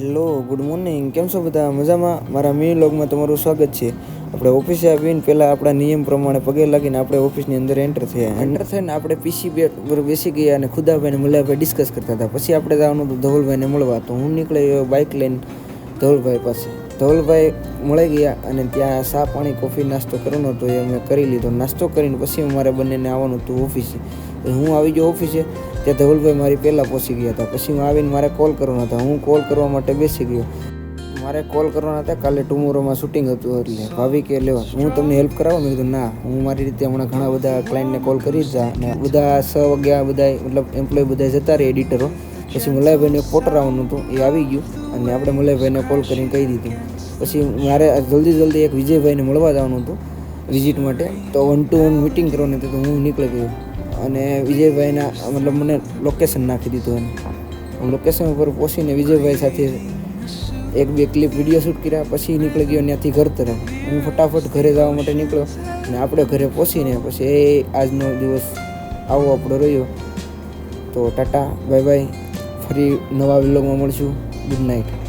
Hello, good morning. કેમ છો બધા? મજામાં? મારા મિની વ્લોગમાં તમારું સ્વાગત છે. આપણે ઓફિસે આવીને પહેલાં આપણા નિયમ પ્રમાણે પગે લાગીને આપણે ઓફિસની અંદર એન્ટર થયા. એન્ટર થઈને આપણે પીસી પર બેસી ગયા અને ખુદાભાઈને મલ્લાભાઈ ડિસ્કસ કરતા હતા. પછી આપણે જવાનું હતું ધવલભાઈને મળવા. તો હું નીકળ્યો બાઇક લઈને ધવલભાઈ પાસે. ધવલભાઈ મળી ગયા અને ત્યાં ચા પાણી કોફી નાસ્તો કરવાનો હતો એ અમે કરી લીધો. નાસ્તો કરીને પછી અમારે બંનેને આવવાનું હતું ઓફિસે. હું આવી ગયો ઓફિસે. ત્યાં ધવલભાઈ મારી પહેલાં પહોંચી ગયા હતા. પછી હું આવીને મારે કોલ કરવાના હતા. હું કોલ કરવા માટે બેસી ગયો. મારે કોલ કરવાના હતા. કાલે ટુમોરોમાં શૂટિંગ હતું એટલે ભાભી કે લેવા હું તમને હેલ્પ કરાવું. મેં કીધું ના, હું મારી રીતે હમણાં ઘણા બધા ક્લાયન્ટને કોલ કરી જ જા અને બધા 6 વાગ્યા બધા મતલબ એમ્પ્લોય બધા જતા રહે એડિટરો. પછી મલાઈભાઈને પોટર આવવાનું હતું એ આવી ગયું અને આપણે મલાઈભાઈને કોલ કરીને કહી દીધું. પછી મારે જલ્દી એક વિજયભાઈને મળવા જવાનું હતું વિઝિટ માટે. તો 1 to 1 મિટિંગ કરવાની હતી. તો હું નીકળી ગયો અને વિજયભાઈના મતલબ મને લોકેશન નાખી દીધું એને. હું લોકેશન ઉપર પહોંચીને વિજયભાઈ સાથે 1-2 ક્લિપ વિડીયો શૂટ કર્યા. પછી નીકળી ગયો ત્યાંથી ઘર તરફ. હું ફટાફટ ઘરે જવા માટે નીકળ્યો અને આપણે ઘરે પહોંચીને પછી આજનો દિવસ આવો આપણો રહ્યો. તો ટાટા, બાય બાય. ફરી નવા વ્લોગમાં મળશું. Good night.